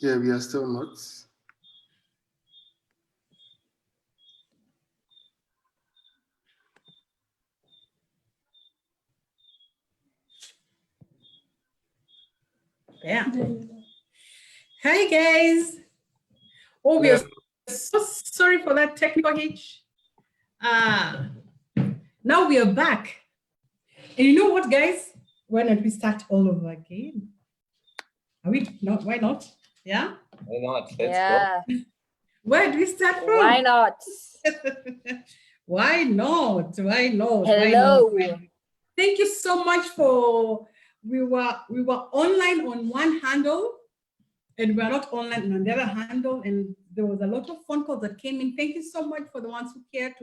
Yeah, we are still not. Yeah. Hi, guys. Oh, we are so sorry for that technical hitch. Now we are back. And you know what, guys? Why not we start all over again? Are we not? Why not? Yeah? Why not? Let's go. Where do we start from? Why not? Why not? Why not? Hello. Why not? Thank you so much for we were online on one handle and we are not online on the other handle, and there was a lot of phone calls that came in. Thank you so much for the ones who care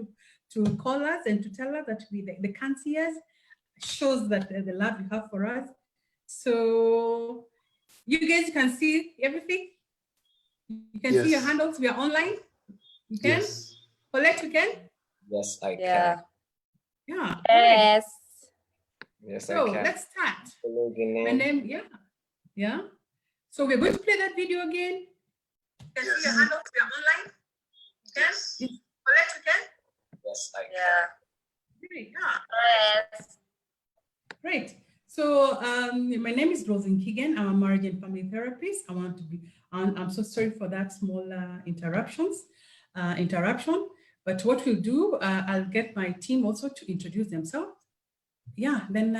to call us and to tell us that they can't see us. Shows that the love you have for us. So you guys can see everything. You can see your handles. We are online. You can? Yes. Colette, you can? Yes, I can. Yeah. Yes. Yes, so I can. Let's start. My name, yeah. So we're going to play that video again. You can see your handles. We are online. You can? Yes. Colette, you can? Yes, I can. Yes. Great. So my name is Rosin Keegan. I'm a marriage and family therapist. I'm so sorry for that small interruption. But what we'll do, I'll get my team also to introduce themselves. Yeah, then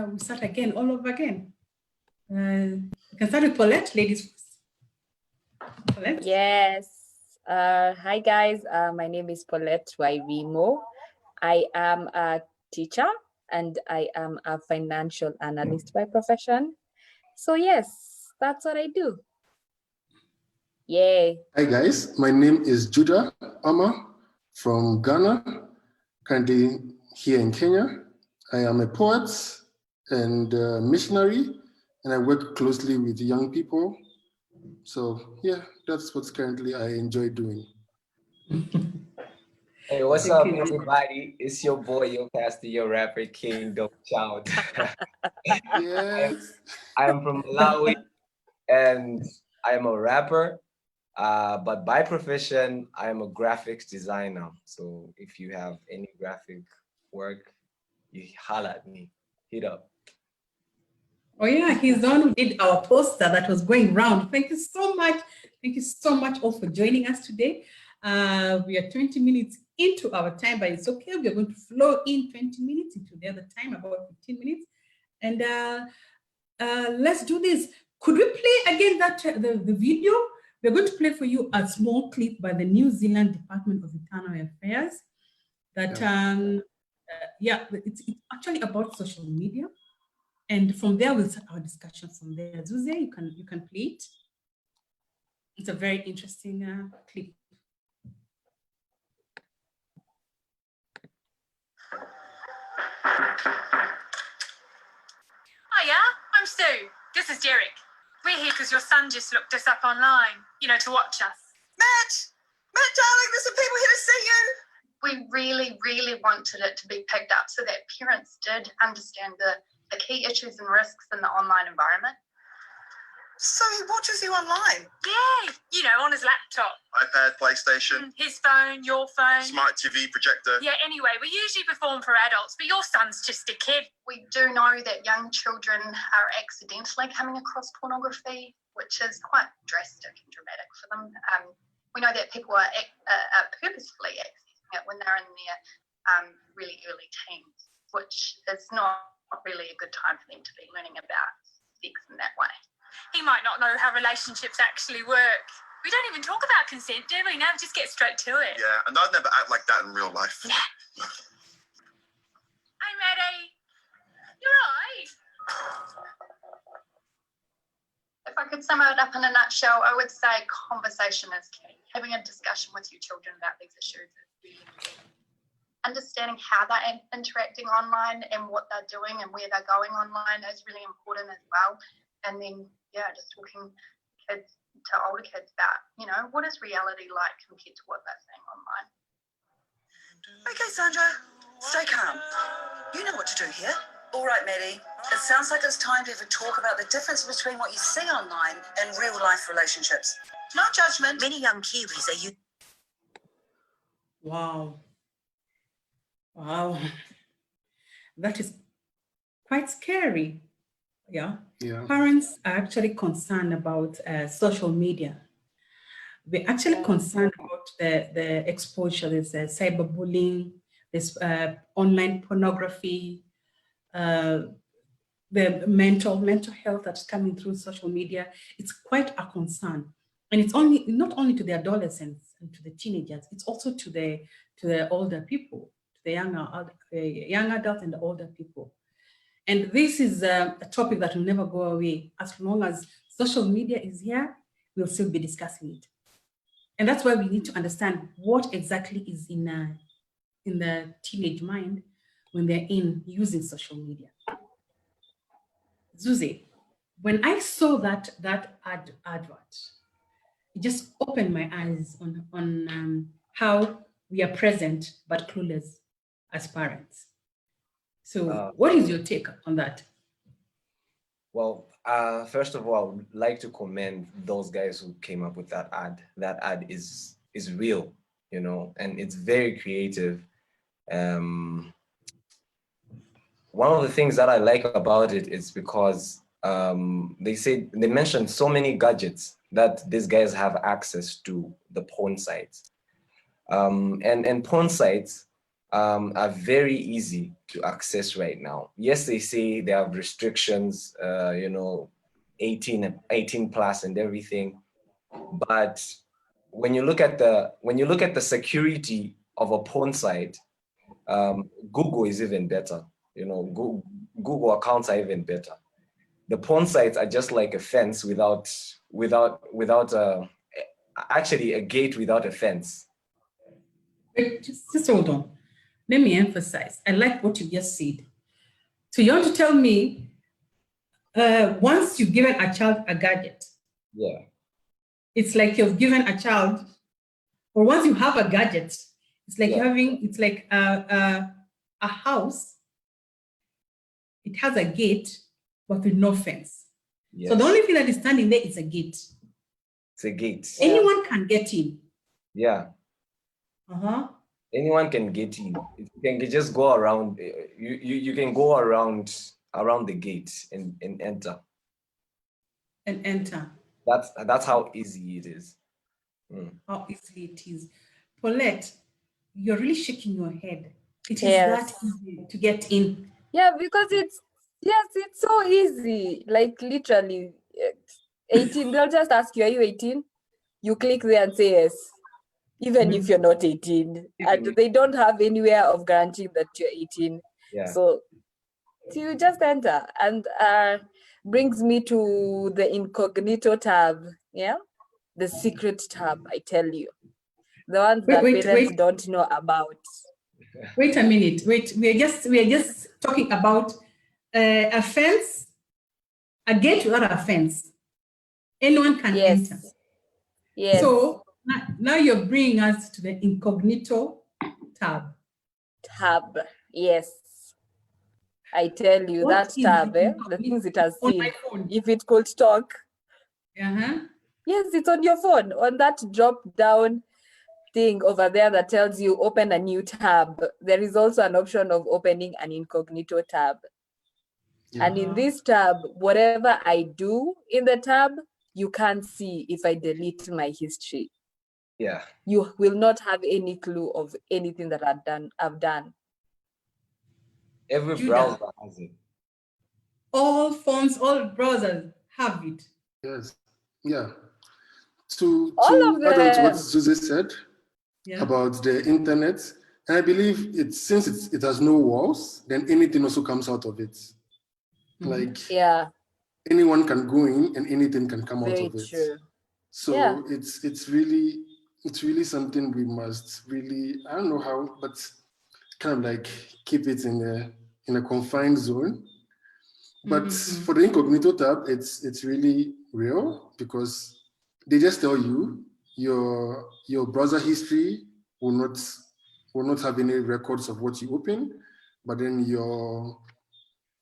we'll start again, all over again. We can start with Paulette, ladies first. Paulette? Yes. Hi, guys. My name is Paulette Wairimo. I am a teacher and I am a financial analyst by profession. So yes, that's what I do. Yay. Hi guys, my name is Judah Ama from Ghana, currently here in Kenya. I am a poet and a missionary, and I work closely with young people. So yeah, that's what currently I enjoy doing. Hey, what's up, everybody? It's your boy, your pastor, your rapper, King Dope Child. Yes. I am from Malawi, and I am a rapper. But by profession, I am a graphics designer. So if you have any graphic work, you holler at me, hit up. Oh yeah, he's the one who did our poster that was going round. Thank you so much. Thank you so much all for joining us today. We are 20 minutes into our time, but it's okay. We are going to flow in 20 minutes into the other time, about 15 minutes. And let's do this. Could we play again that the video? We're going to play for you a small clip by the New Zealand Department of Internal Affairs. That it's actually about social media. And from there, we'll start our discussion from there. Zuze, you can play it. It's a very interesting clip. Hiya, I'm Sue. This is Derek. We're here because your son just looked us up online, to watch us. Matt, darling, there's some people here to see you. We really, really wanted it to be picked up so that parents did understand the key issues and risks in the online environment. So he watches you online? Yeah, on his laptop. iPad, PlayStation. His phone, your phone. Smart TV, projector. Yeah, anyway, we usually perform for adults, but your son's just a kid. We do know that young children are accidentally coming across pornography, which is quite drastic and dramatic for them. We know that people are purposefully accessing it when they're in their really early teens, which is not really a good time for them to be learning about sex in that way. He might not know how relationships actually work. We don't even talk about consent, do we? Now we just get straight to it. Yeah, and I'd never act like that in real life. Yeah. Hey, Maddie. You're right. If I could sum it up in a nutshell, I would say conversation is key. Having a discussion with your children about these issues is really important. Understanding how they're interacting online and what they're doing and where they're going online is really important as well. And then, just talking kids to older kids about, what is reality like compared to what they're seeing online. Okay, Sandra, stay calm. You know what to do here. All right, Mary. It sounds like it's time to have a talk about the difference between what you see online and real life relationships. No judgment. Many young Kiwis are Wow. Wow. That is quite scary. Yeah. Yeah. Parents are actually concerned about social media. We're actually concerned about the exposure. There's cyberbullying, there's online pornography, the mental health that's coming through social media. It's quite a concern, and it's not only to the adolescents and to the teenagers. It's also to the older people, to the young adults and the older people. And this is a topic that will never go away. As long as social media is here, we'll still be discussing it. And that's why we need to understand what exactly is in the teenage mind when they're using social media. Zuzi, when I saw that advert, it just opened my eyes on how we are present but clueless as parents. So what is your take on that? Well, first of all, I would like to commend those guys who came up with that ad. That ad is real, you know, and it's very creative. One of the things that I like about it is because they mentioned so many gadgets that these guys have access to the porn sites. And porn sites are very easy to access right now. Yes, they say they have restrictions, you know, 18 plus and everything. But when you look at the security of a porn site, Google is even better. You know, Google accounts are even better. The porn sites are just like a fence without actually a gate without a fence. Wait, just hold on. Let me emphasize. I like what you just said. So you want to tell me once you've given a child a gadget, yeah, it's like you've given a child, or once you have a gadget, it's like it's like a house. It has a gate, but with no fence. Yes. So the only thing that is standing there is a gate. It's a gate. Anyone can get in. Yeah. Anyone can get in. You can just go around. You can go around the gate and enter. And enter. That's how easy it is. How easy it is. Paulette, you're really shaking your head. It is that easy to get in. Yeah, because it's so easy. Like literally 18, they'll just ask you, are you 18? You click there and say yes. Even if you're not 18, and they don't have anywhere of guaranteeing that you're 18. Yeah. So you just enter, and brings me to the incognito tab. Yeah, the secret tab. I tell you, the ones that parents don't know about. Wait a minute. Wait, we are just talking about a fence, a gate without a fence. Anyone can enter. Yes. So now you're bringing us to the incognito tab. Yes. I tell you, that tab, the things it has seen, if it could talk. Yes, it's on your phone, on that drop down thing over there that tells you open a new tab. There is also an option of opening an incognito tab. And in this tab, whatever I do in the tab, you can't see if I delete my history. Yeah. You will not have any clue of anything that I've done. Every browser has it. All phones, all browsers have it. Yes. Yeah. To all of add on to what them. Susie said about the internet, and I believe since it has no walls, then anything also comes out of it. Like anyone can go in and anything can come out of it. True. So it's really something we must really, I don't know how, but kind of like keep it in a confined zone. But for the incognito tab, it's really real because they just tell you your browser history will not have any records of what you open, but then your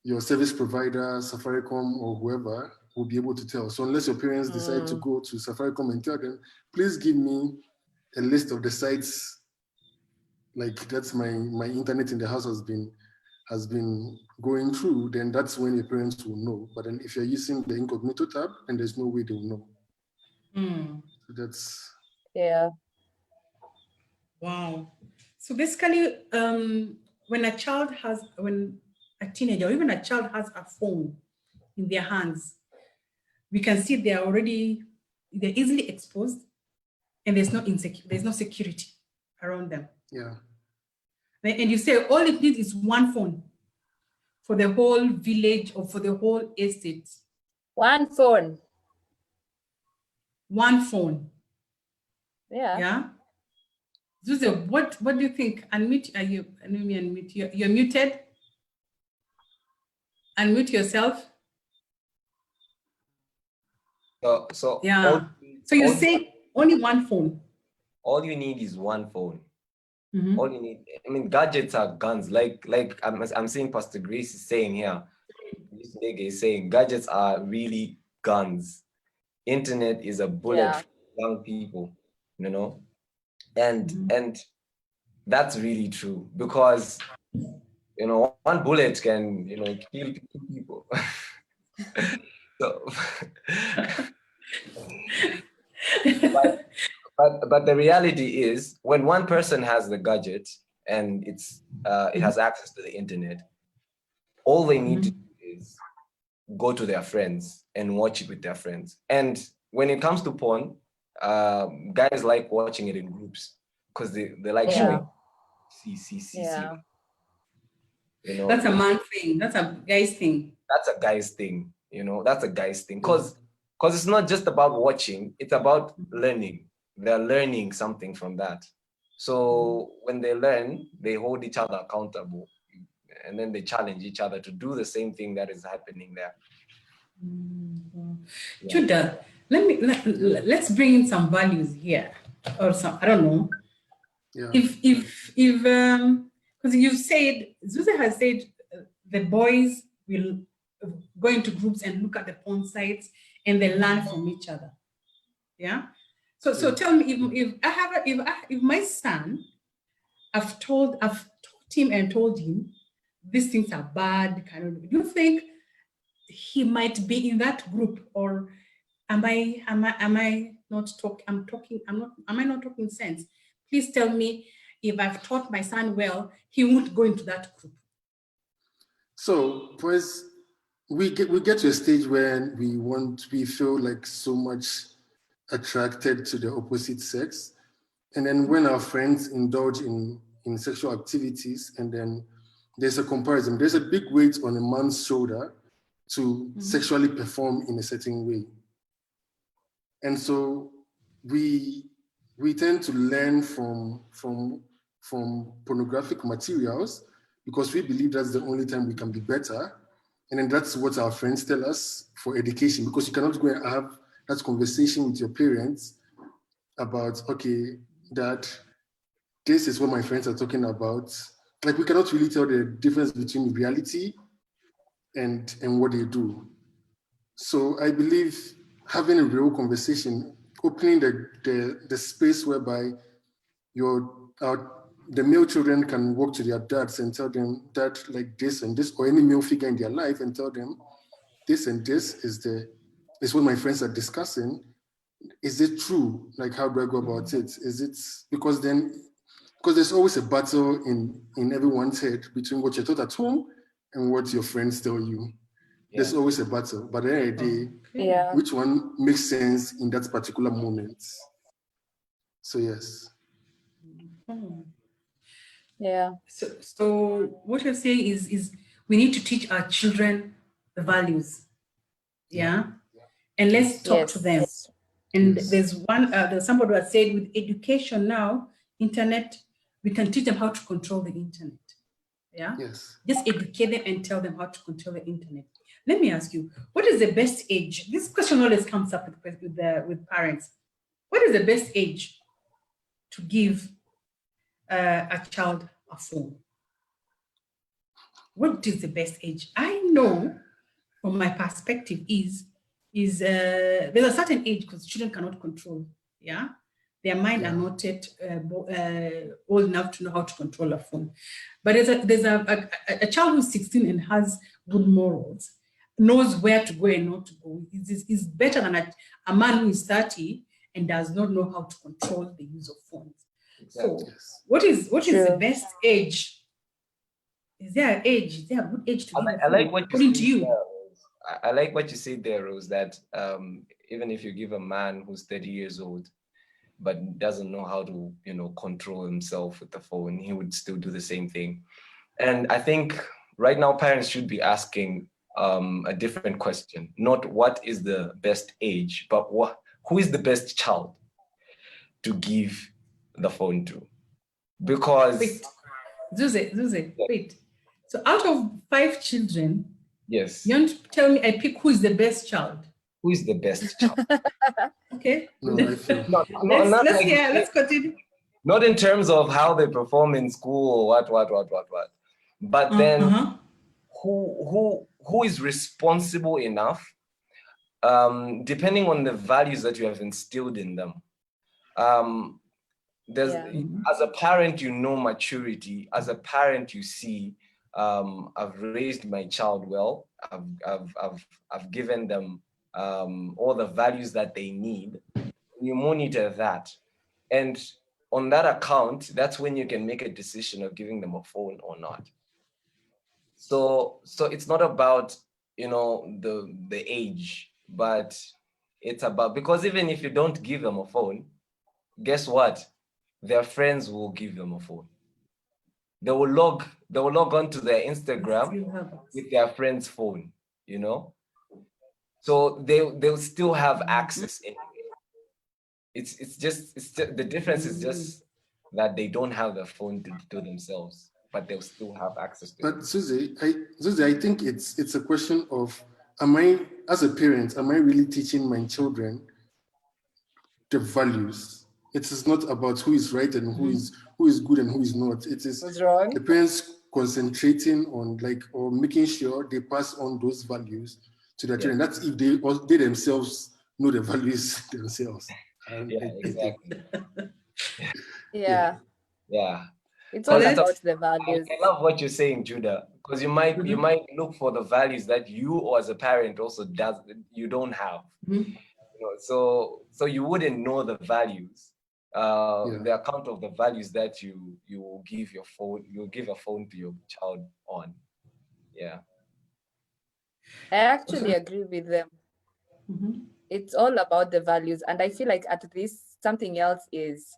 your service provider, Safaricom or whoever will be able to tell. So unless your parents decide to go to Safaricom and tell them, please give me a list of the sites, like that's my internet in the house has been going through, then that's when your parents will know. But then if you're using the incognito tab, then there's no way they'll know. So that's wow. So basically, when a teenager or even a child has a phone in their hands, we can see they're easily exposed, and there's no security around them. Yeah. And you say all it needs is one phone for the whole village or for the whole estate. One phone. One phone. Yeah. Yeah. Zuze, what do you think? Unmute. Let me unmute. You're muted. Unmute yourself. So yeah. So you say only one phone. All you need is one phone. Mm-hmm. All you need, I mean, gadgets are guns. Like I'm seeing Pastor Grace is saying here. This nigga is saying gadgets are really guns. Internet is a bullet for young people, you know, and that's really true, because you know one bullet can kill 2 people. So, but the reality is, when one person has the gadget and it has access to the internet, all they need to do is go to their friends and watch it with their friends. And when it comes to porn, guys like watching it in groups because they like showing see. You know, that's a man thing. That's a guy's thing. That's a guy's thing. That's a guy's thing. Because it's not just about watching, it's about learning. They're learning something from that. So when they learn, they hold each other accountable, and then they challenge each other to do the same thing that is happening there. Judah, let's bring in some values here, or some, I don't know. Yeah. If because you said, Zuze has said the boys will go into groups and look at the porn sites and they learn from each other. Yeah. So tell me, if my son, I've taught him and told him these things are bad, do you think he might be in that group, or am I not talking sense? Please tell me, if I've taught my son well, he won't go into that group. So, pues, we get to a stage where we feel like so much attracted to the opposite sex, and then when our friends indulge in sexual activities, and then there's a comparison. There's a big weight on a man's shoulder to sexually perform in a certain way, and so we tend to learn from pornographic materials because we believe that's the only time we can be better. And then that's what our friends tell us for education, because you cannot go and have that conversation with your parents about, okay, Dad, this is what my friends are talking about. Like, we cannot really tell the difference between reality and what they do. So I believe having a real conversation, opening the space whereby the male children can walk to their dads and tell them that, like, this and this, or any male figure in their life, and tell them this and this is what my friends are discussing. Is it true? Like, how do I go about it? Is it because there's always a battle in everyone's head between what you're taught at home and what your friends tell you. Yeah. There's always a battle, but at the end of the day, which one makes sense in that particular moment? So yes. Yeah. So what you're saying is we need to teach our children the values. Yeah. And let's talk to them. And there's somebody who has said, with education now, internet, we can teach them how to control the internet. Yeah. Yes. Just educate them and tell them how to control the internet. Let me ask you, what is the best age? This question always comes up with parents. What is the best age to give a child a phone? What is the best age? I know from my perspective is there's a certain age because children cannot control, yeah? Their mind are not yet old enough to know how to control a phone. But there's a child who's 16 and has good morals, knows where to go and not to go. Is better than a man who is 30 and does not know how to control the use of phones. Exactly. So what is the best age? Is there an age? Is there a good age to give a phone? I like what according you to you? there, I like what you said there, Rose, that even if you give a man who's 30 years old, but doesn't know how to, control himself with the phone, he would still do the same thing. And I think right now parents should be asking a different question, not what is the best age, but who is the best child to give the phone to? Because wait, Zuze, wait. So out of 5 children, yes, you want to tell me I pick who is the best child? who is the best child? Okay. No, I feel. Let's continue. Not in terms of how they perform in school or what. But then who is responsible enough, depending on the values that you have instilled in them. As a parent, maturity. As a parent, you see, I've raised my child well. I've given them all the values that they need. You monitor that, and on that account, that's when you can make a decision of giving them a phone or not. So it's not about the age, but it's about, because even if you don't give them a phone, guess what? Their friends will give them a phone. They will log onto their Instagram with their friend's phone, So they'll still have access anyway. It's just the difference is just that they don't have the phone to themselves, but they'll still have access to it. But Susie, I think it's a question of, as a parent, am I really teaching my children the values? It is not about who is right and who is good and who is not. It is the parents concentrating on or making sure they pass on those values to their children. That's if they themselves know the values themselves. Exactly. Yeah. It's all That's about the values. I love what you're saying, Judah, because you might look for the values that you, or as a parent, also you don't have. So you wouldn't know the values, the account of the values that you will give your phone. You'll give a phone to your child on. Yeah. I actually agree with them. It's all about the values, and I feel like at least something else is,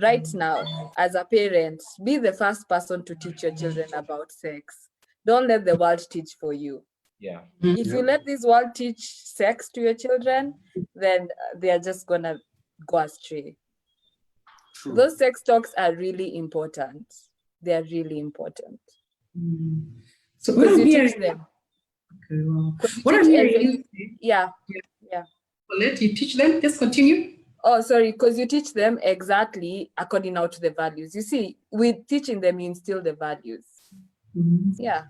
right now, as a parent, be the first person to teach your children about sex. Don't let the world teach for you. Yeah. If you let this world teach sex to your children, then they're just gonna go astray. True. Those sex talks are really important. They're really important. So what you teach them. What I'm hearing, Let you teach them. Just continue. Oh, sorry, because you teach them exactly according now to the values. You see, with teaching them, you instill the values. Yeah.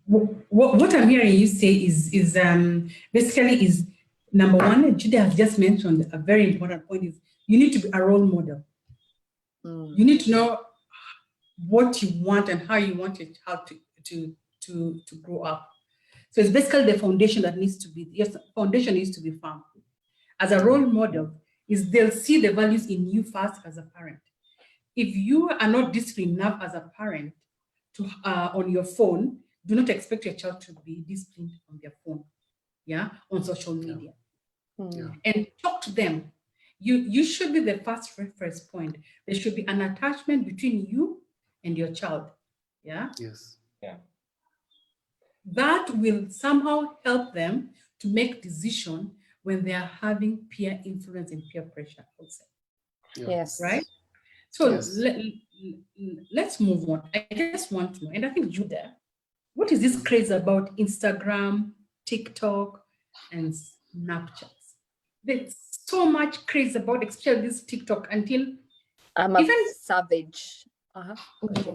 What I'm hearing you say is basically is, number one, Judah has just mentioned a very important point, is you need to be a role model. You need to know what you want and how you want your child to grow up. So it's basically the foundation that needs to be, yes, foundation needs to be firm. As a role model, is they'll see the values in you first as a parent. If you are not disciplined enough as a parent to on your phone, do not expect your child to be disciplined on their phone, on social media. And talk to them. You should be the first reference point. There should be an attachment between you and your child. Yes. That will somehow help them to make decisions when they are having peer influence and peer pressure outside. Yes. Right? So let's move on. I just want to know, and I think Judah, what is this craze about Instagram, TikTok, and Snapchat? There's so much craze about, especially this TikTok, until I'm a savage Wow.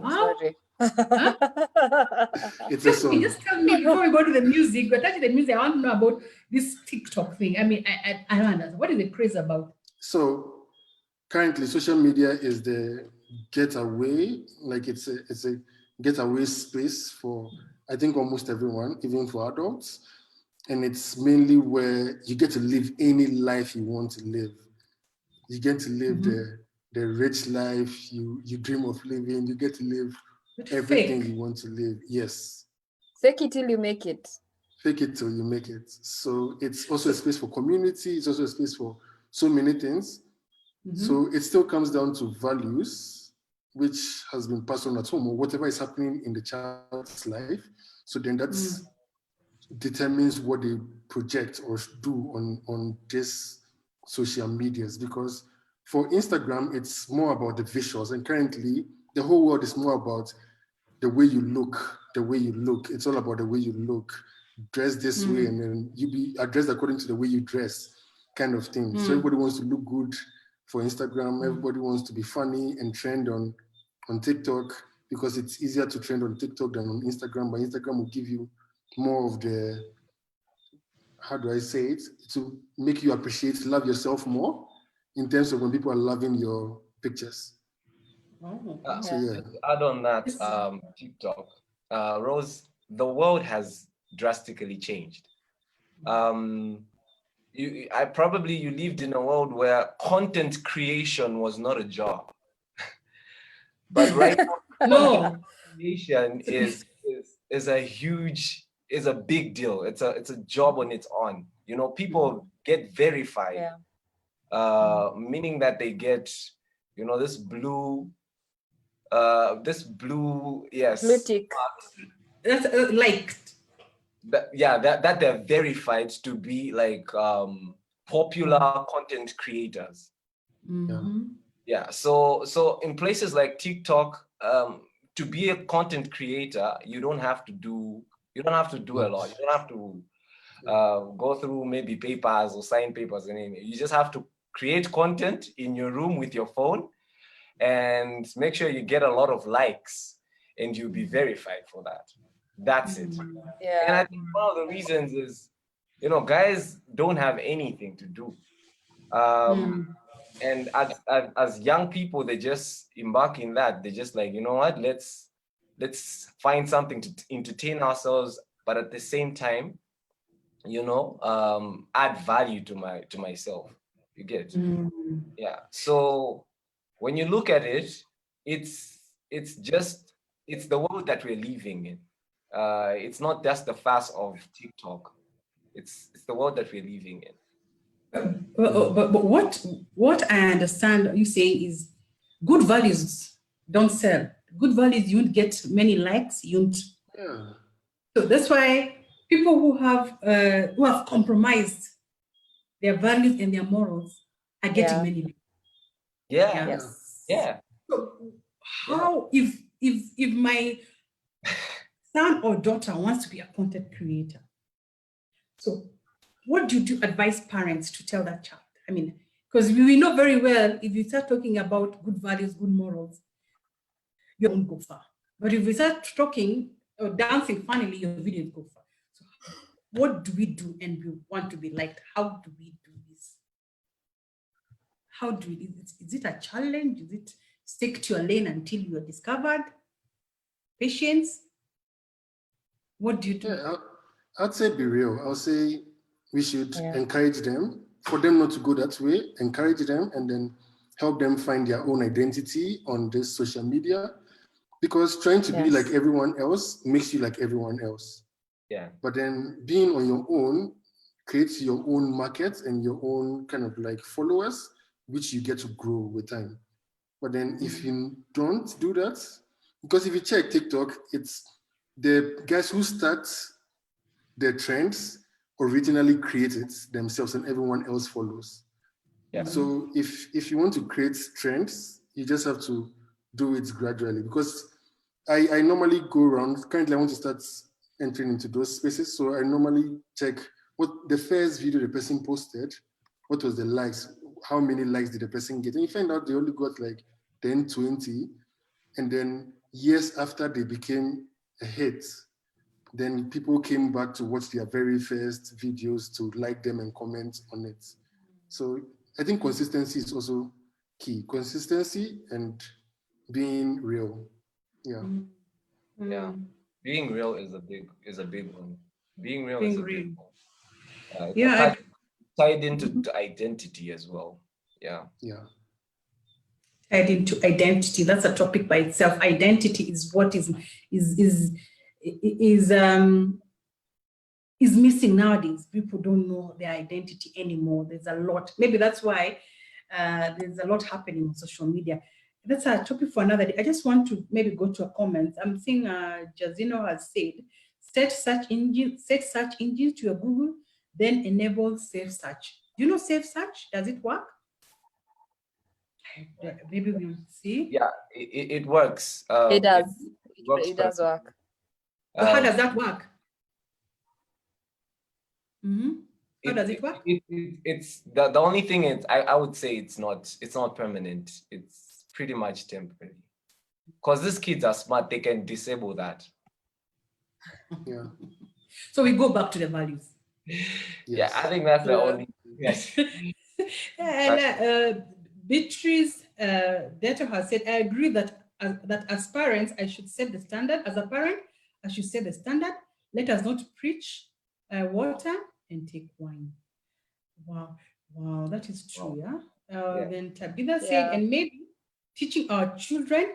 Sorry. It's a song. Just tell me before we go to the music, but actually the music, I want to know about this TikTok thing. I mean, I don't understand. What is the craze about? So currently, social media is the getaway, like it's a getaway space for, I think, almost everyone, even for adults. And it's mainly where you get to live any life you want to live. You get to live the rich life you dream of living. You get to live But everything fake. you want to live. Yes. Fake it till you make it. Fake it till you make it. So it's also a space for community. It's also a space for so many things. So it still comes down to values, which has been passed on at home, or whatever is happening in the child's life. So then that determines what they project or do on this social medias. Because for Instagram, it's more about the visuals. And currently, the whole world is more about the way you look, the way you look. It's all about the way you look. Dress this way, and then you be addressed according to the way you dress, kind of thing. So everybody wants to look good for Instagram. Everybody wants to be funny and trend on TikTok, because it's easier to trend on TikTok than on Instagram. But Instagram will give you more of the, how do I say it, to make you appreciate, love yourself more in terms of when people are loving your pictures. So yeah. Just to add on that, TikTok, Rose, the world has drastically changed. You lived in a world where content creation was not a job, but right now, content creation is a big deal. It's a job on its own. You know, people get verified, meaning that they get, you know, this blue, yes, Blue tick. That's liked. that they're verified to be like popular content creators. Yeah. So in places like TikTok, to be a content creator, you don't have to do a lot. You don't have to go through maybe papers or sign papers and anything. You just have to create content in your room with your phone and make sure you get a lot of likes, and you'll be verified for that. That's it. Yeah. And I think one of the reasons is, you know, guys don't have anything to do. And as young people, they just embark in that. They just like, you know what, let's find something to entertain ourselves, but at the same time, you know, add value to myself. You get? Yeah. So when you look at it, it's the world that we're living in. It's not just the fuss of TikTok. It's the world that we're living in. But what I understand you saying is good values don't sell. Good values, you won't get many likes. You won't. Yeah. So that's why people who have compromised their values and their morals are getting many likes. Yeah. Yes. Yeah. So how if my son or daughter wants to be a content creator, so what do you advise parents to tell that child? I mean, because we know very well if you start talking about good values, good morals, you won't go far. But if we start talking or dancing funnily, your videos go far. So what do we do, and we want to be liked? How do we do this? How do we do this? Is it a challenge? Is it stick to your lane until you are discovered? Patience? What do you do? Yeah, I'd say be real. I'll say we should encourage them. For them not to go that way, encourage them, and then help them find their own identity on this social media. Because trying to be like everyone else makes you like everyone else. Yeah. But then being on your own creates your own market and your own kind of like followers, which you get to grow with time. But then if you don't do that, because if you check TikTok, it's the guys who start the trends originally created themselves and everyone else follows. Yeah. So if you want to create trends, you just have to do it gradually. Because I normally go around, currently I want to start entering into those spaces. So I normally check what the first video the person posted, what was the likes, how many likes did the person get? And you find out they only got like 10, 20. And then years after they became a hit, then people came back to watch their very first videos to like them and comment on it. So I think consistency is also key. Consistency and being real. Yeah. Yeah. Being real is a big one. Being real Being is a real. big one. Yeah, Tied into the identity as well. Yeah. Yeah. tied into identity. That's a topic by itself. Identity is what is missing nowadays. People don't know their identity anymore. There's a lot. Maybe that's why there's a lot happening on social media. That's a topic for another day. I just want to maybe go to a comment. I'm seeing Jazino has said, set search engines to your Google, then enable safe search. Do you know safe search? Does it work? Maybe we'll see. Yeah, it works. It does. works It does work. So how does that work? How does it work? It's the only thing is I would say it's not permanent. It's pretty much temporary. Because these kids are smart, they can disable that. Yeah. So we go back to the values. Yeah, I think that's the only. Yes. And Beatrice Deto has said, I agree that as parents, I should set the standard. As a parent, I should set the standard. Let us not preach water and take wine. Wow, that is true, yeah? Then Tabitha said, and maybe teaching our children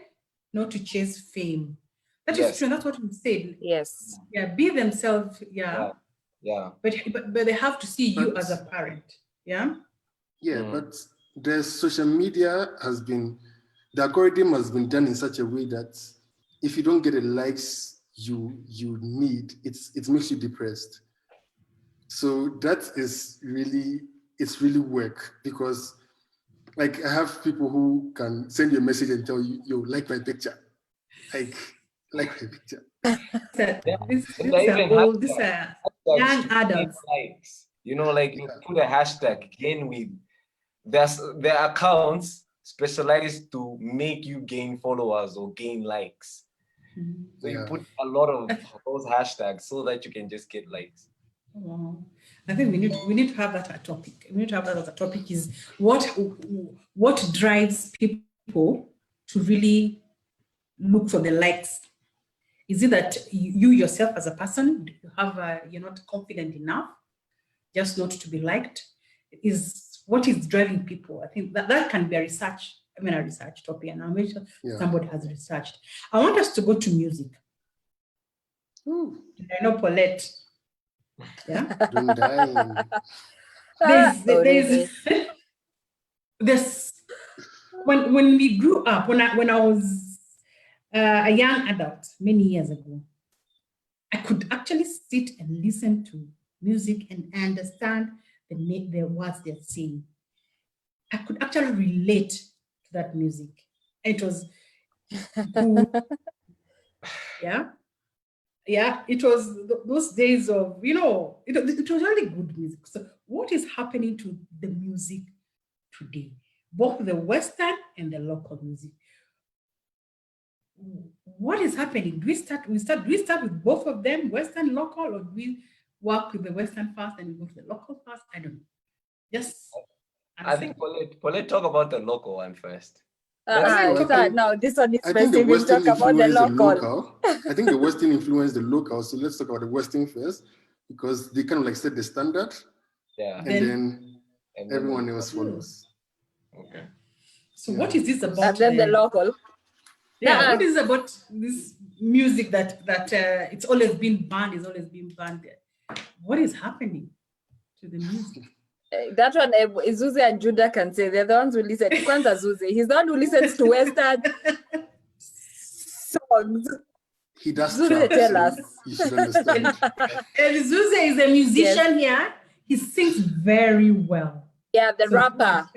not to chase fame. That is true, that's what we said. Yes. Yeah, be themselves, yeah. But they have to see you as a parent, yeah? Yeah, but the social media the algorithm has been done in such a way that if you don't get the likes you need, it makes you depressed. So that is it's really work, because like I have people who can send you a message and tell you, yo, like my picture. Like my picture. These are young adults. Likes. You know, like you put a hashtag, gain with. There are accounts specialized to make you gain followers or gain likes. So you put a lot of those hashtags so that you can just get likes. Wow. I think we need to have that as a topic. We need to have that as a topic, is what drives people to really look for the likes. Is it that you yourself as a person, you're not confident enough just not to be liked? What is driving people? I think that can be a research topic, and I'm sure somebody has researched. I want us to go to music. I know Paulette. Yeah. Don't die. There's when we grew up, when I was a young adult many years ago, I could actually sit and listen to music and understand the words they're saying. I could actually relate to that music. It was good. Yeah, it was those days of, it was really good music. So what is happening to the music today? Both the Western and the local music. What is happening? Do we start with both of them, Western, local, or do we work with the Western first and we go to the local first? I don't know. Yes. I think Paulette, talk about the local one first. No, this one is I think the Western talk about the local. I think the Western influenced the local. So let's talk about the Western first, because they kind of like set the standard. Yeah. And then everyone else follows. Okay. So what is this about? And then the local. Yeah, what is it about this music that it's always been banned, What is happening to the music? That one, Zuze and Judah can say. They're the ones who listen. Kwanza Zuze, he's the one who listens to Western songs. He does Zuze, tell us. You should understand. And Zuze is a musician here. He sings very well. Yeah, the rapper.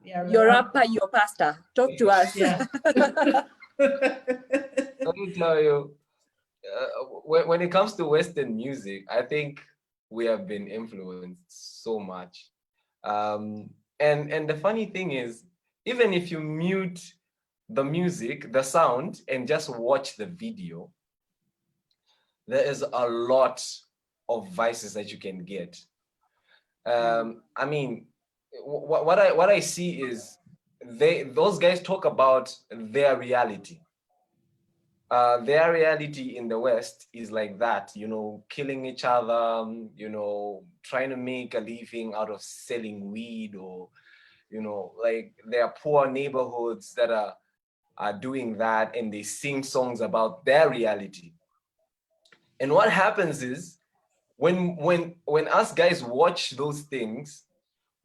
Your rapper, your pastor. Talk to us. Yeah. Let me tell you, when it comes to Western music, I think we have been influenced so much. And the funny thing is, even if you mute the music, the sound, and just watch the video, there is a lot of vices that you can get. I mean, what I see is those guys talk about their reality. Their reality in the West is like that, you know, killing each other, you know, trying to make a living out of selling weed, or, you know, like there are poor neighborhoods that are doing that, and they sing songs about their reality. And what happens is when us guys watch those things,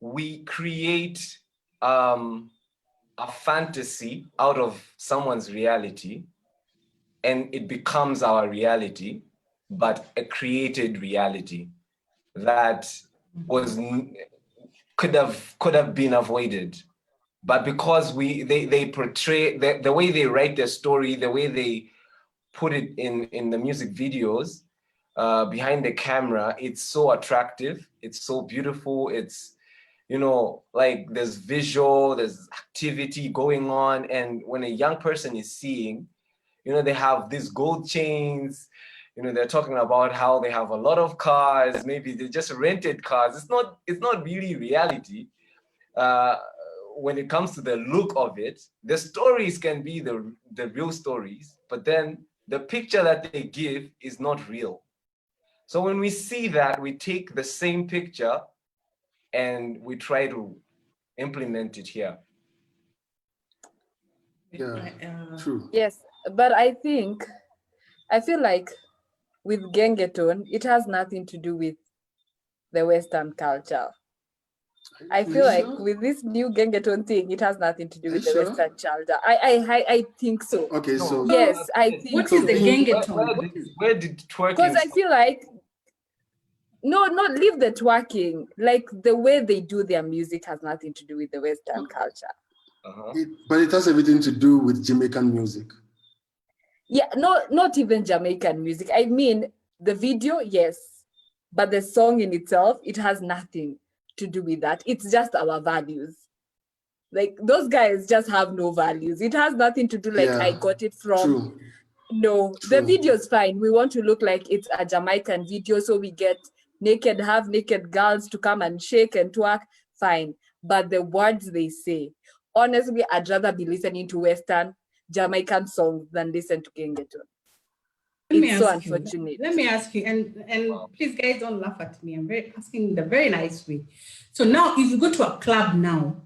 we create a fantasy out of someone's reality, and it becomes our reality, but a created reality that could have been avoided. But because they portray the way they write their story, the way they put it in the music videos, behind the camera, it's so attractive, it's so beautiful, it's, you know, like there's visual, there's activity going on, and when a young person is seeing, you know, they have these gold chains, you know, they're talking about how they have a lot of cars, maybe they just rented cars. It's not really reality. When it comes to the look of it, the stories can be the real stories, but then the picture that they give is not real. So when we see that, we take the same picture and we try to implement it here. Yeah, true. Yes, but I feel like with Gengeton, it has nothing to do with the Western culture. I feel like with this new Gengeton thing, it has nothing to do with the Western culture. I think so. Okay, so yes, I think. What is the Gengeton? Where did twerking? Because I feel like not leave the twerking. Like the way they do their music has nothing to do with the Western culture. But it has everything to do with Jamaican music. Yeah, not even Jamaican music. I mean, the video, yes, but the song in itself, it has nothing to do with that. It's just our values. Like those guys just have no values. It has nothing to do like I got it from. True. No, the video is fine. We want to look like it's a Jamaican video, so we get half naked girls to come and shake and twerk. Fine, but the words they say, honestly, I'd rather be listening to Western Jamaican songs than listen to Gengeton. It's so unfortunate. Let me ask you, and please guys don't laugh at me. I'm asking in the very nice way. So now if you go to a club now,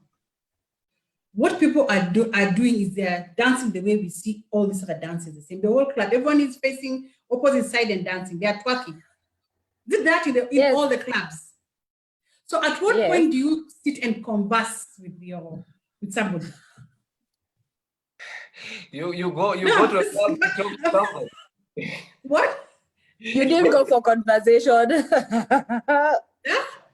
what people are doing is they're dancing the way we see all these other dances the same. The whole club, everyone is facing opposite side and dancing. They are twerking. Is it that in all the clubs? So at what point do you sit and converse with somebody? You go to a club to talk to somebody. What? You didn't go for conversation.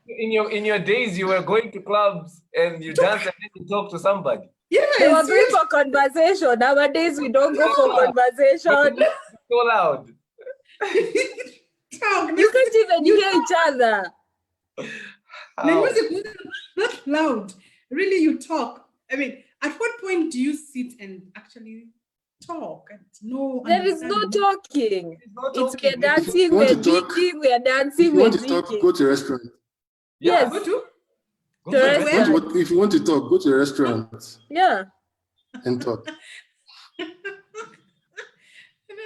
In your days, you were going to clubs and you dance and then you talk to somebody. Yes, they were going for conversation. Nowadays, we don't go for conversation. So loud. You can't even hear each other. The music is not loud. Really, you talk. I mean, at what point do you sit and actually talk? There is no talking. It's we're dancing, we're drinking, we're dancing, we're drinking. If you want to talk, go to a restaurant. Yes. Go to if you want to talk, go to a restaurant. Yeah. And talk.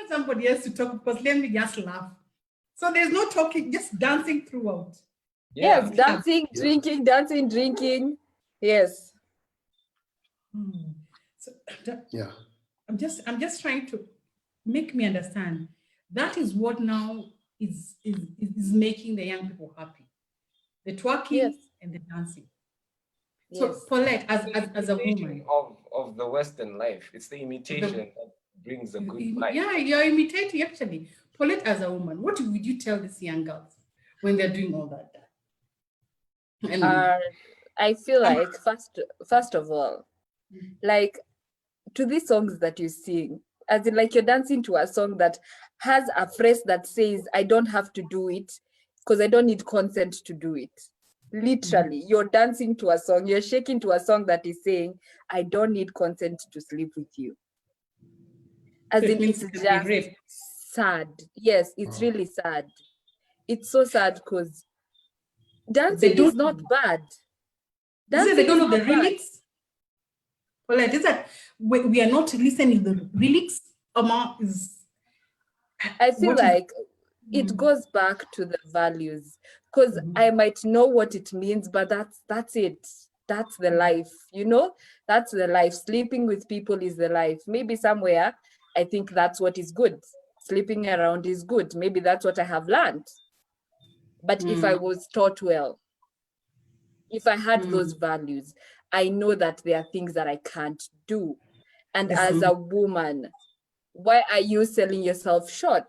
Somebody else to talk because let me just laugh. So there's no talking, just dancing throughout. Yeah. Yes, dancing, drinking, dancing, drinking. Yes. So I'm just trying to make me understand. That is what now is making the young people happy. The twerking and the dancing. So Paulette, as a woman of the Western life, it's the imitation that brings a good life. Yeah, you're imitating actually. Paulette, as a woman, what would you tell these young girls when they're doing all that? I feel like first of all, like to these songs that you sing, as in like you're dancing to a song that has a phrase that says, I don't have to do it because I don't need consent to do it. Literally, you're dancing to a song, you're shaking to a song that is saying, I don't need consent to sleep with you. As So in, it's just sad. Yes, it's really sad. It's so sad because dancing is not bad. Dancing they don't know the lyrics. Well, it is that we are not listening to the lyrics. I feel like it goes back to the values, because I might know what it means, but that's it. That's the life, you know? That's the life. Sleeping with people is the life. Maybe somewhere I think that's what is good. Sleeping around is good. Maybe that's what I have learned. But if I was taught well, if I had those values, I know that there are things that I can't do. And as a woman, why are you selling yourself short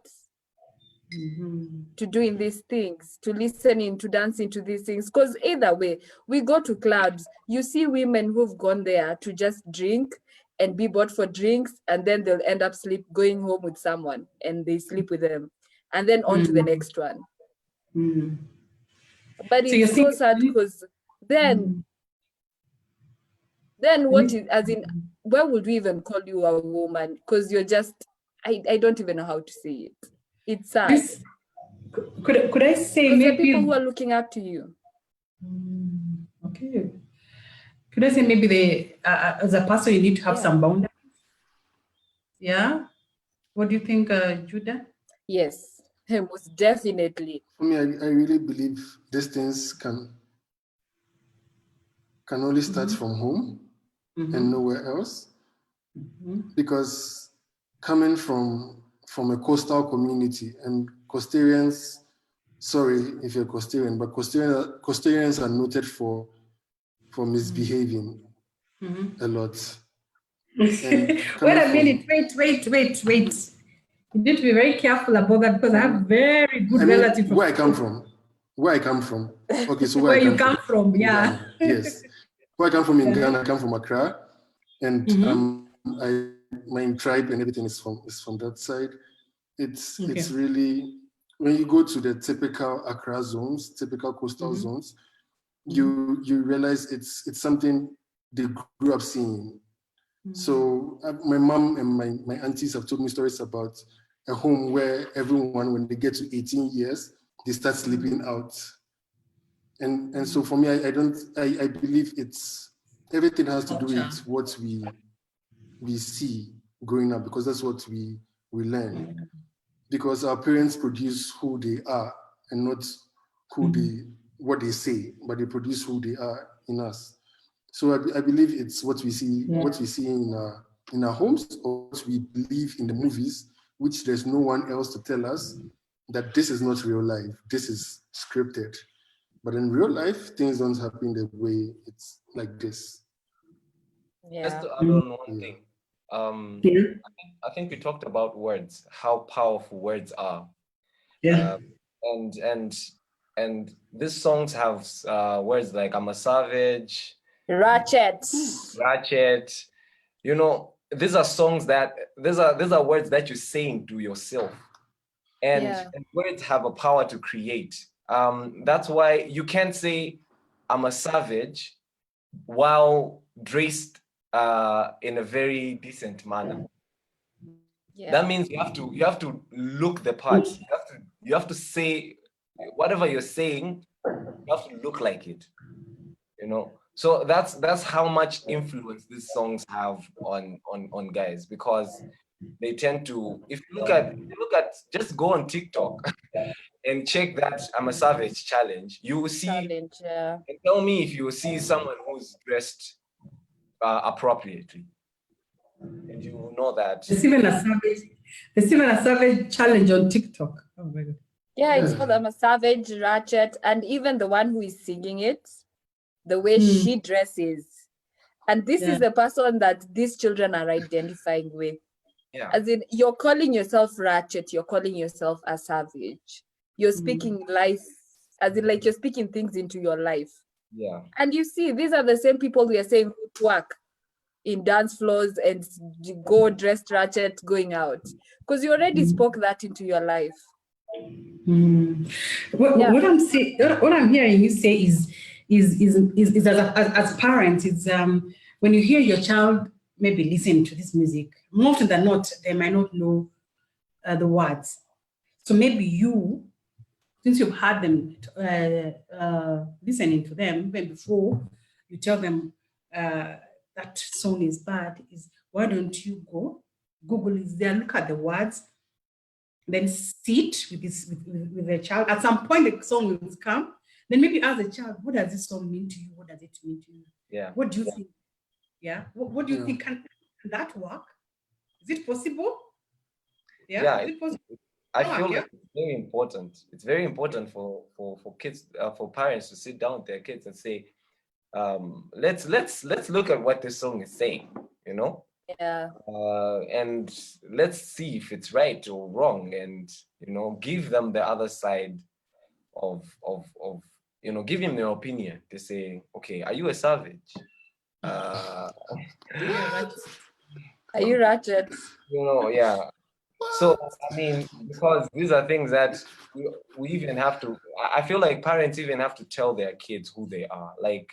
to doing these things, to listening, to dancing to these things? Because either way, we go to clubs, you see women who've gone there to just drink and be bought for drinks, and then they'll end up going home with someone and they sleep with them, and then on to the next one. But so it's so sad because then what is, as in, where would we even call you a woman? Because you're just, I don't even know how to say it. It's sad. Could I say maybe there are people who are looking up to you. Okay. Could I say maybe as a person you need to have some boundaries? Yeah. What do you think, Judah? Yes, most definitely. For me, I really believe these things can only start from home and nowhere else. Because coming from a coastal community, and Coastarians, sorry if you're Coastarian, but Coastarians are noted for misbehaving a lot. Wait a minute, wait. You need to be very careful about that, because I have very good relatives. Where I come from. Okay, so where you come from, yeah. Ghana, yes. Where I come from in Ghana, I come from Accra, and my tribe and everything is from that side. It's really, when you go to the typical Accra zones, typical coastal zones, you realize it's something they grew up seeing. So my mom and my aunties have told me stories about a home where everyone, when they get to 18 years, they start sleeping out. And so for me, I believe everything has to do with what we see growing up, because that's what we learn. Because our parents produce who they are, and not what they say, but they produce who they are in us. So I believe it's what we see, in our homes, or what we believe in the movies, which there's no one else to tell us that this is not real life, this is scripted. But in real life, things don't happen the way it's like this. Just to add on one thing, I think we talked about words, how powerful words are. And these songs have words like "I'm a savage," ratchet. You know, these are songs that these are words that you're saying to yourself, and words have a power to create. That's why you can't say "I'm a savage" while dressed in a very decent manner. That means you have to look the part. You have to say whatever you're saying. You have to look like it. You know. So that's how much influence these songs have on guys, because they tend to. If you look at just go on TikTok and check that "I'm a savage" challenge. You will see. And tell me if you will see someone who's dressed appropriately, and you will know that. There's even a savage challenge on TikTok. Oh my God. Yeah, it's called "I'm a Savage," ratchet, and even the one who is singing it, the way she dresses. And this is the person that these children are identifying with. As in, you're calling yourself ratchet, you're calling yourself a savage. You're speaking life, as in like you're speaking things into your life. And you see, these are the same people we are saying who twerk in dance floors and go dressed ratchet going out. Because you already spoke that into your life. What I'm hearing you say is is as parents, it's when you hear your child maybe listen to this music, more often than not, they might not know the words. So maybe you, since you've had them listening to them even before you tell them that song is bad, is why don't you go, Google is there, look at the words, then sit with the child. At some point, the song will come. Then maybe ask the child, what does this song mean to you? What does it mean to you? Yeah. What do you think? Yeah. What do you think? Can that work? Is it possible? Yeah. Is it possible? I feel like it's very important. It's very important for kids, for parents to sit down with their kids and say, let's look at what this song is saying, you know? Yeah. And let's see if it's right or wrong, and you know, give them the other side of you know, give him their opinion. They say, okay, are you a savage? Are you ratchet? You know, yeah. So I mean, because these are things that we even have to. I feel like parents even have to tell their kids who they are. Like,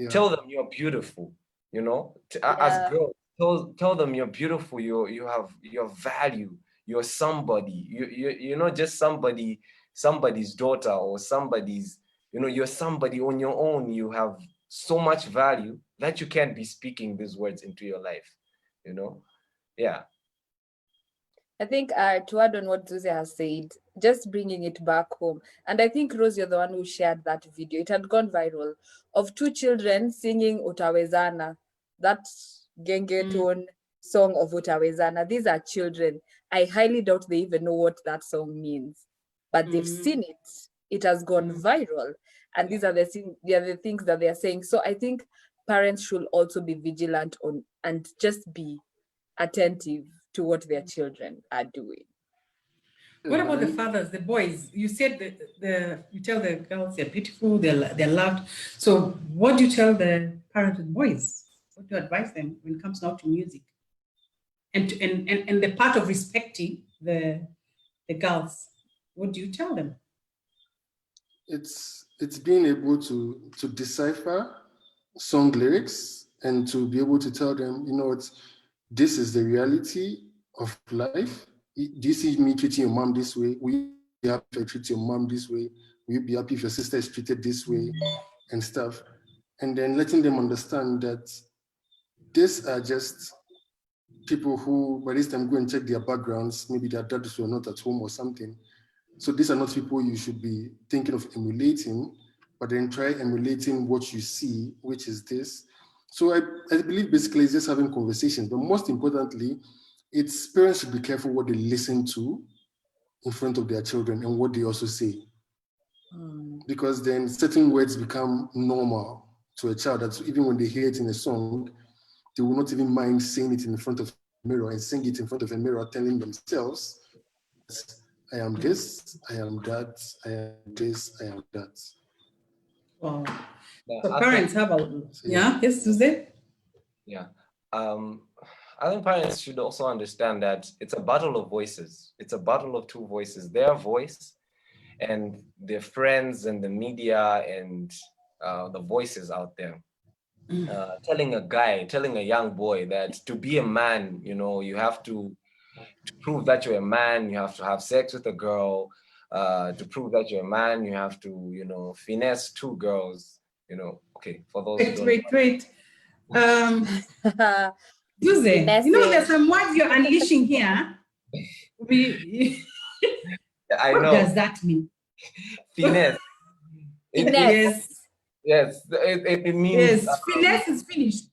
tell them you're beautiful. You know, as girls, tell them you're beautiful. You have your value. You're somebody. You're not just somebody's daughter or somebody's. You know, you're somebody on your own. You have so much value that you can't be speaking these words into your life. You know, yeah. I think to add on what Zuzi has said, just bringing it back home. And I think, Rose, you're the one who shared that video. It had gone viral of two children singing Utawezana, that gengeton song of Utawezana. These are children. I highly doubt they even know what that song means, but they've seen it. It has gone viral. And these are the things that they are saying. So I think parents should also be vigilant on and just be attentive to what their children are doing. What about the fathers, the boys? You said you tell the girls they're beautiful, they're loved. So what do you tell the parents and boys? What do you advise them when it comes now to music? And the part of respecting the girls, what do you tell them? It's being able to decipher song lyrics and to be able to tell them, you know, this is the reality of life. Do you see me treating your mom this way? Will you be happy if I treat your mom this way? Will you be happy if your sister is treated this way and stuff? And then letting them understand that these are just people who, by this time, go and check their backgrounds. Maybe their dads were not at home or something. So these are not people you should be thinking of emulating, but then try emulating what you see, which is this. So I believe basically it's just having conversations, but most importantly, it's parents should be careful what they listen to in front of their children and what they also say. Because then certain words become normal to a child that even when they hear it in a song, they will not even mind saying it in front of a mirror and sing it in front of a mirror, telling themselves, I am this, I am that, I am this, I am that. Wow. So parents have yes, Tuesday? Yeah. I think parents should also understand that it's a battle of voices. It's a battle of two voices, their voice and their friends and the media and the voices out there. Telling a young boy that to be a man, you know, you have to prove that you're a man, you have to have sex with a girl. To prove that you're a man, you have to, you know, finesse two girls, you know. Okay, for those who don't Wait. Tuesday, you know, there's some words you're unleashing here. I know. What does that mean? Finesse. Yes. Yes, it means. Yes, finesse is finished.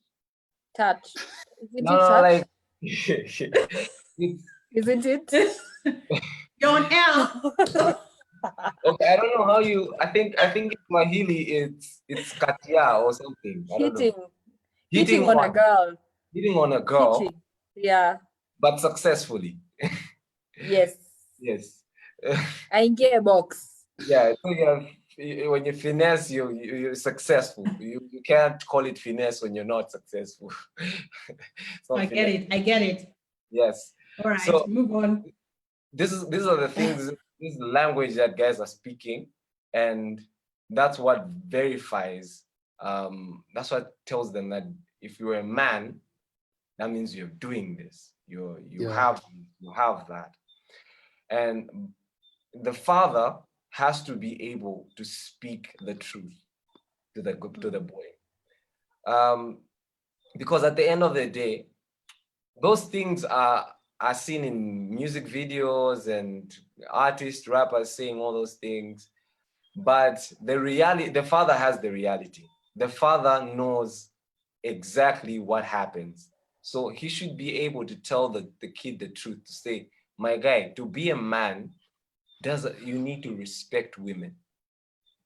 Touch. Like. Isn't it? You're on air. Okay, I don't know how you. I think in Swahili it's katia or something. Hitting on a girl. Hitting on a girl. Hitting. Yeah. But successfully. Yes. Yes. I get a box. Yeah. So when you finesse, you're successful. You can't call it finesse when you're not successful. I get it. Yes. All right. So move on. These are the things. This is the language that guys are speaking, and that's what verifies, that's what tells them that if you're a man, that means you're doing this. You Yeah. have that. And the father has to be able to speak the truth to the boy. Because at the end of the day, those things are seen in music videos and artists, rappers saying all those things. But the reality, the father has the reality. The father knows exactly what happens. So he should be able to tell the kid the truth, to say, my guy, to be a man, you need to respect women.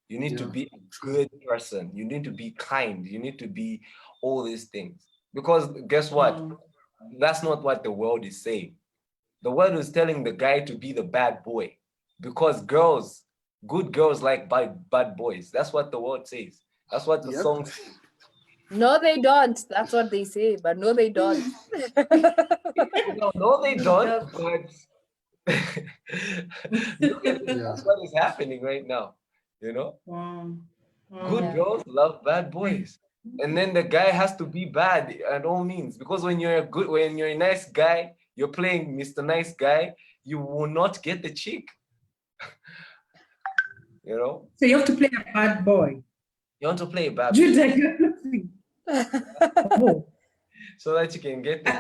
You need to be a good person. You need to be kind. You need to be all these things. Because guess what? That's not what the world is saying. The world is telling the guy to be the bad boy. Because good girls like bad boys. That's what the world says. That's what the song says. No, they don't. That's what they say, but no, they don't. No, they don't. But look at it. That's what is happening right now. You know, good girls love bad boys, and then the guy has to be bad at all means. Because when you're a nice guy, you're playing Mr. Nice Guy, you will not get the chick. You know. So you have to play a bad boy. You want to play a bad boy. Oh. So that you can get the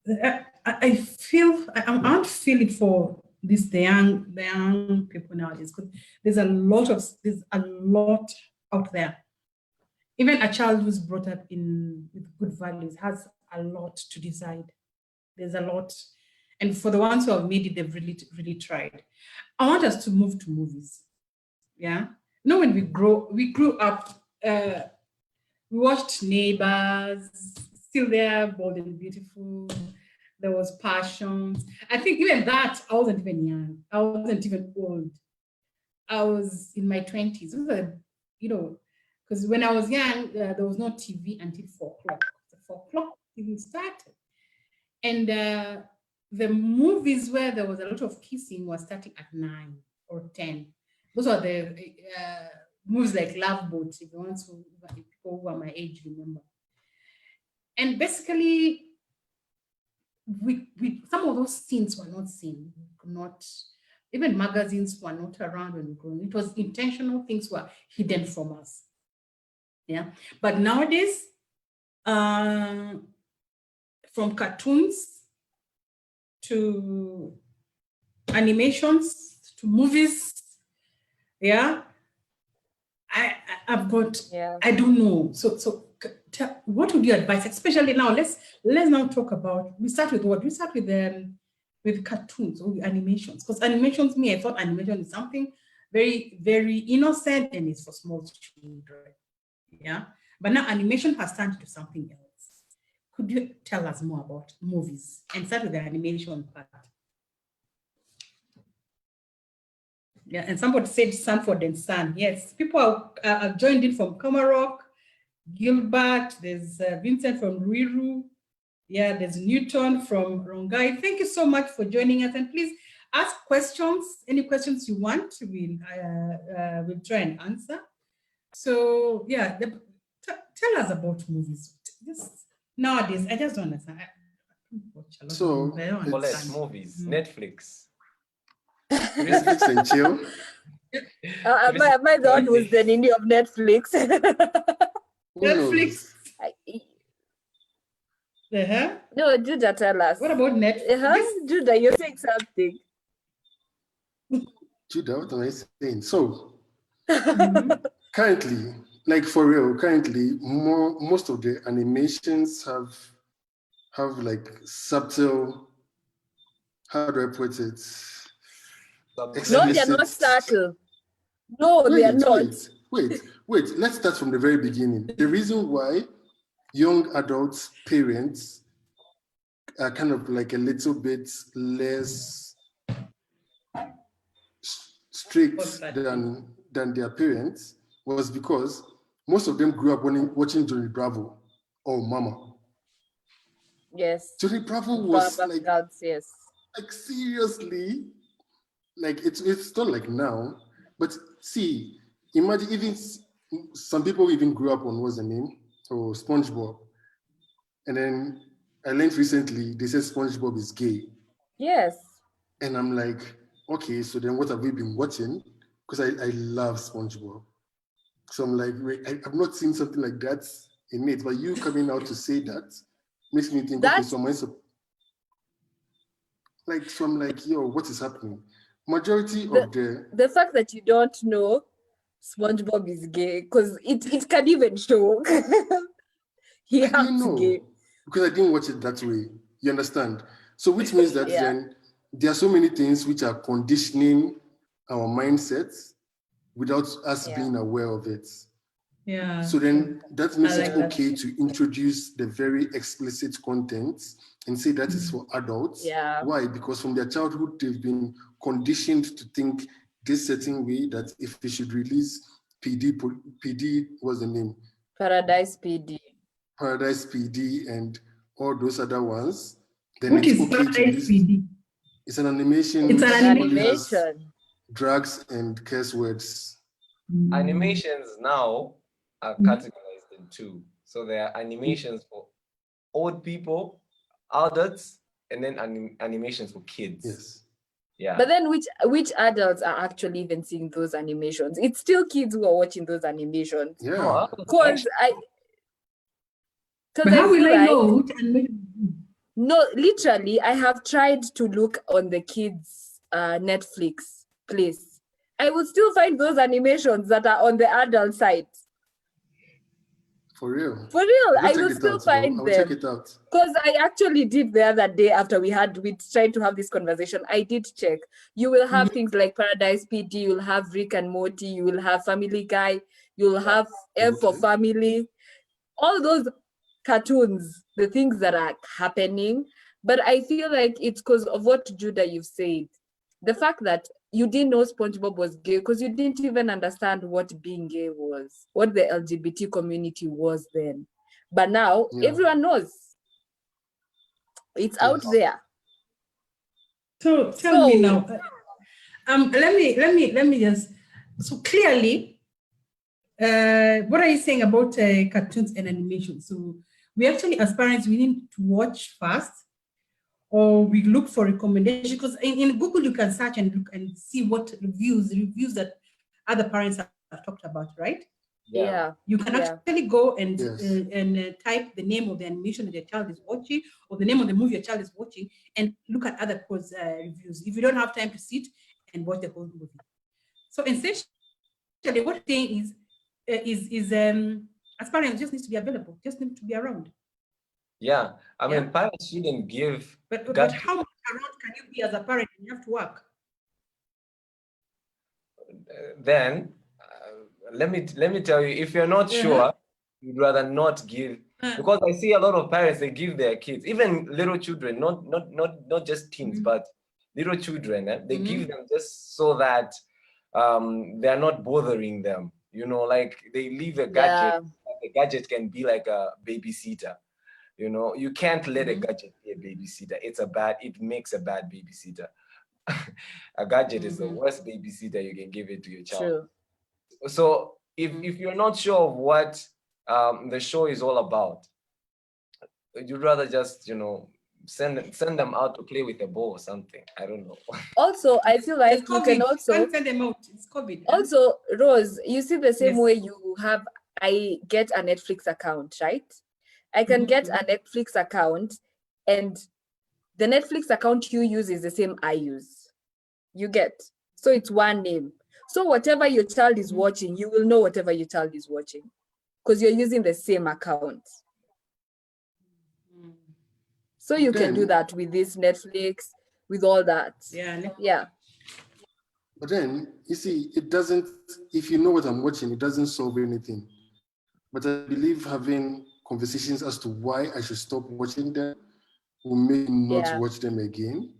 girl. I feel I'm feeling for the young people nowadays, because there's a lot out there. Even a child who's brought up with good values has a lot to decide. There's a lot, and for the ones who have made it, they've really tried. I want us to move to movies. Yeah, when we grew up. We watched Neighbors, Still There, Bold and Beautiful. There was Passions. I think even that, I wasn't even young. I wasn't even old. I was in my 20s. Because when I was young, there was no TV until 4 o'clock. The 4 o'clock even started. And the movies where there was a lot of kissing was starting at 9 or 10. Those are the movies like Love Boat, if you want to, people who are my age remember. And basically, we some of those scenes were not seen, even magazines were not around when we grew up. It was intentional, things were hidden from us. Yeah, but nowadays, from cartoons to animations to movies, yeah, I've got, I don't know. So what would you advise, especially now? Let's now talk about, we start with what? We start with cartoons or animations. Because animations, I thought animation is something very, very innocent and it's for small children. Yeah. But now animation has turned to something else. Could you tell us more about movies and start with the animation part? Yeah, and somebody said Sanford and Son. Yes, people are joined in from Comarock, Gilbert, there's Vincent from Ruiru. Yeah, there's Newton from Rongai. Thank you so much for joining us. And please ask questions, any questions you want, we'll try and answer. So yeah, tell us about movies. Nowadays, I just don't understand. So, movies, Netflix. Netflix and chill. Am I the one who's the ninny of Netflix? Netflix. No, Judah, tell us. What about Netflix? Judah, you're saying something. Judah, what am I saying? So, currently, like for real, most of the animations have like subtle, how do I put it? No, they're not subtle. No, they are not. Wait. Let's start from the very beginning. The reason why young adults, parents are kind of like a little bit less strict than their parents was because most of them grew up watching Johnny Bravo or Mama. Yes. Johnny Bravo was yes. like seriously, like it's not like now. But see, imagine even some people even grew up on what's the name? Oh, SpongeBob. And then I learned recently they said SpongeBob is gay. Yes. And I'm like, okay, so then what have we been watching? Because I love SpongeBob. So I'm like, wait, I've not seen something like that in it. But you coming out to say that makes me think, okay, so I'm like, yo, what is happening? Majority of the fact that you don't know SpongeBob is gay, because it can even show. He acts gay. Because I didn't watch it that way. You understand? So which means that Yeah. then there are so many things which are conditioning our mindsets without us being aware of it. Yeah. So then that makes it okay to introduce the very explicit content and say that is for adults. Yeah. Why? Because from their childhood, they've been conditioned to think this certain way, that if they should release PD, what's the name? Paradise PD. Paradise PD and all those other ones, then what it's is okay Paradise to release. PD? It's an animation. It's an animation. Drugs and curse words. Animations now are categorized in two. So there are animations for old people, adults, and then animations for kids. Yes. Yeah. But then which adults are actually even seeing those animations? It's still kids who are watching those animations. Yeah. Because But how will I know which No, literally, I have tried to look on the kids' Netflix place. I will still find those animations that are on the adult site. For real? For real, I will still find them. Check it out. Because I actually did the other day after we tried to have this conversation. I did check. You will have things like Paradise PD, you'll have Rick and Morty, you will have Family Guy, you'll have F for Family. All those cartoons, the things that are happening. But I feel like it's because of what, Judah, you've said. The fact that you didn't know SpongeBob was gay because you didn't even understand what being gay was, what the LGBT community was then. But now everyone knows. It's out there. So tell me now. Let me just. So clearly, what are you saying about cartoons and animation? So we actually, as parents, we need to watch first, or we look for recommendations, because in Google you can search and look and see what reviews that other parents have talked about, right? Yeah. You can actually go and type the name of the animation that your child is watching, or the name of the movie your child is watching, and look at other reviews if you don't have time to sit and watch the whole movie. So essentially, what I'm saying is as parents, just needs to be available, just need to be around. Yeah, I mean, parents shouldn't give. But how much around can you be as a parent when you have to work? Then let me tell you, if you're not sure, you'd rather not give, because I see a lot of parents, they give their kids, even little children, not just teens, but little children, they give them just so that they're not bothering them. You know, like they leave a gadget. The gadget can be like a babysitter. You know, you can't let a gadget be a babysitter. It makes a bad babysitter. A gadget is the worst babysitter you can give it to your child. True. So if you're not sure of what the show is all about, you'd rather just, send them out to play with a ball or something. I don't know. Also, I feel like you can also send them out. It's COVID. Also, Rose, you see the same way you have. I get a Netflix account, right? I can get a Netflix account, and the Netflix account you use is the same I use. You get, so it's one name. So whatever your child is watching, you will know whatever your child is watching, because you're using the same account. So you can do that with this Netflix, with all that. Yeah. But then, you see, it doesn't, if you know what I'm watching, it doesn't solve anything. But I believe having conversations as to why I should stop watching them will make me not watch them again.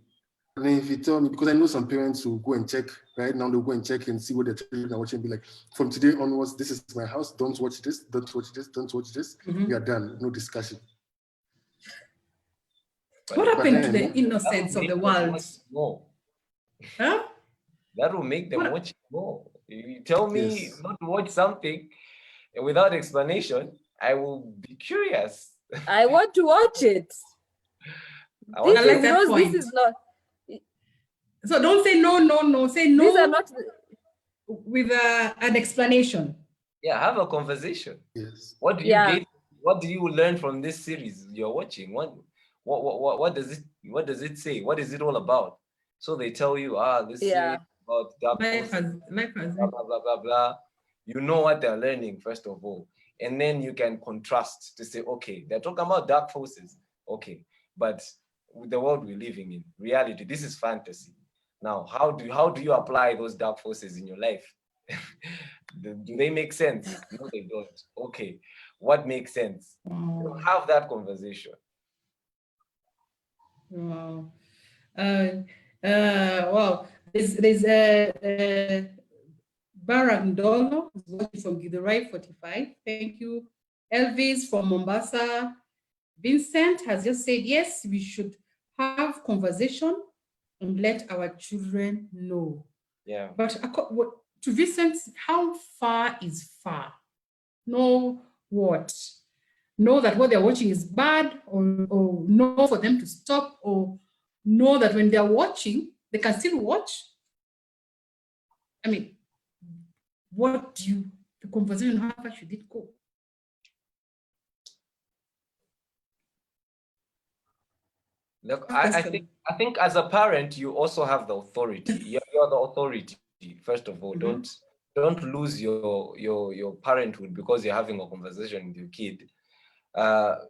And then if you tell me, because I know some parents who go and check, right now they'll go and check and see what their children are watching and be like, from today onwards, this is my house, don't watch this, don't watch this, don't watch this. We are done, no discussion. What happened to the innocence of the world? That will make them watch more. You tell me Yes. not to watch something and without explanation, I will be curious. I want to watch it. I want I to like that Rose, this point. is not. So don't say no, no, no. Say These are no not. with an explanation. yeah, have a conversation. Yes. What do you Yeah. get? What do you learn from this series you're watching? What does it say? What is it all about? So they tell you, this Yeah. series about dark Life forces, has, life has. blah blah blah blah blah. You know what they're learning first of all, and then you can contrast to say, okay, they're talking about dark forces, okay, but with the world we're living in, reality, this is fantasy. Now, how do you apply those dark forces in your life? Do they make sense? No, they don't. Okay, what makes sense? Wow. Have that conversation. Wow. Well, there's a Barandolo is watching from Githurai 45. Thank you. Elvis from Mombasa. Vincent has just said, yes, we should have conversation and let our children know. Yeah. But to Vincent, how far is far? Know what? Know that what they're watching is bad, or know for them to stop, or know that when they're watching, they can still watch? I mean, what do you, the conversation, how far should it go? Look, I think as a parent, you also have the authority. You're the authority. First of all, don't lose your parenthood because you're having a conversation with your kid. At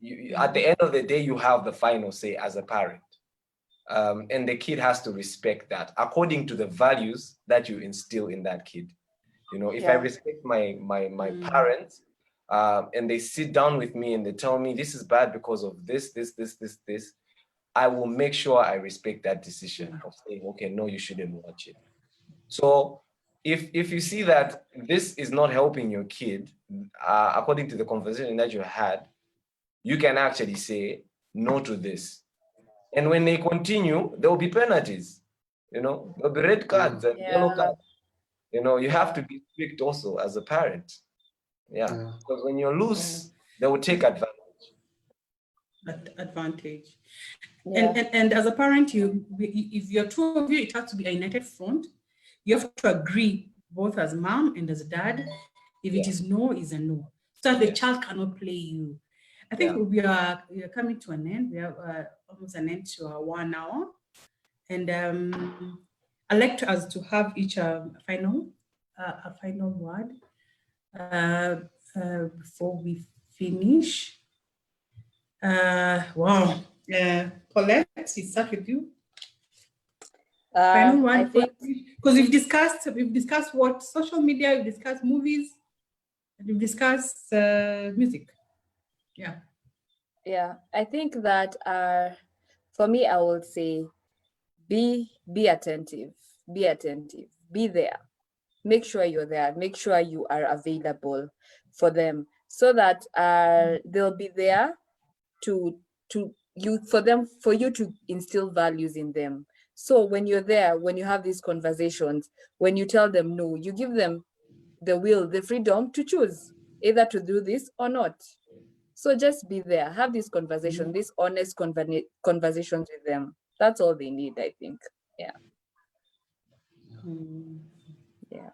the end of the day, you have the final say as a parent. And the kid has to respect that according to the values that you instill in that kid. You know, if I respect my parents, and they sit down with me and they tell me this is bad because of this, I will make sure I respect that decision of saying, okay, no, you shouldn't watch it. So if you see that this is not helping your kid, according to the conversation that you had, you can actually say no to this. And when they continue, there will be penalties. You know, there'll be red cards and yellow cards. You know, you have to be strict also as a parent. Yeah. Because when you're loose, they will take advantage. And as a parent, if you're two of you, it has to be a united front. You have to agree, both as mom and as dad. If it is no, is a no. So that the child cannot play you. I think we are coming to an end. We have almost an end to our 1 hour. And I'd like us to have each a final word before we finish. Wow. Paulette, we start with you. Final one, because we've discussed what social media, we've discussed movies, and we've discussed music. Yeah, I think that for me, I would say be attentive, be there. Make sure you're there. Make sure you are available for them, so that they'll be there for you to instill values in them. So when you're there, when you have these conversations, when you tell them no, you give them the freedom to choose either to do this or not. So just be there, have this conversation, these honest conversations with them. That's all they need, I think. Yeah. Yeah.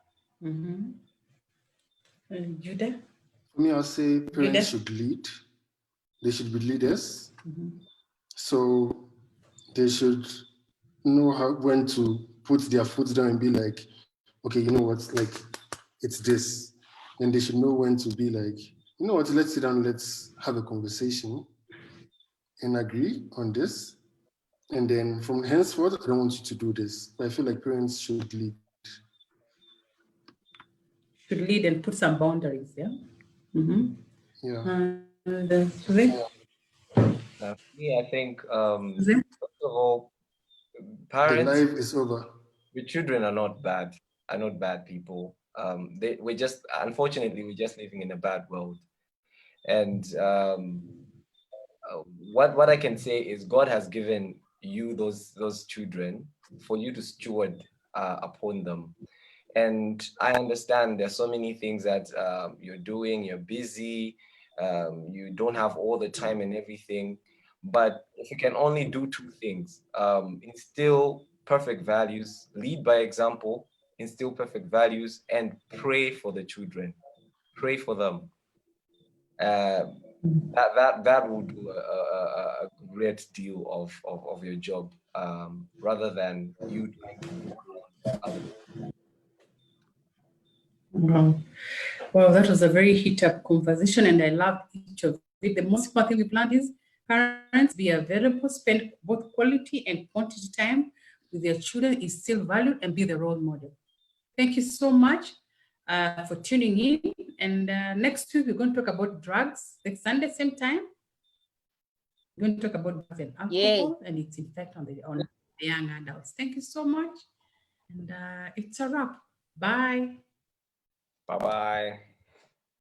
Judah? For me, I'll say parents should lead. They should be leaders. So they should know when to put their foot down and be like, okay, you know what, like, it's this. And they should know when to be like, you know what, let's sit down, let's have a conversation and agree on this. And then from henceforth, I don't want you to do this. But I feel like parents should lead. Should lead and put some boundaries, yeah? Yeah. Me, I think, first of all, parents, the life is over. The children are not bad people. Unfortunately, we're just living in a bad world. And what I can say is God has given you those children for you to steward upon them. And I understand there's so many things that you're doing, you're busy, you don't have all the time and everything. But if you can only do two things, instill perfect values, lead by example, instill perfect values, and pray for the children, pray for them. That will do a great deal of your job, rather than you trying to look around other people. Wow. Well, that was a very heat-up conversation, and I love each of it. The most important thing we planned is parents be available, spend both quality and quantity time with their children, is still valued, and be the role model. Thank you so much for tuning in. And next week, we're going to talk about drugs. Next Sunday, same time, we're going to talk about drugs and alcohol and its effect on the young adults. Thank you so much. And it's a wrap. Bye. Bye-bye.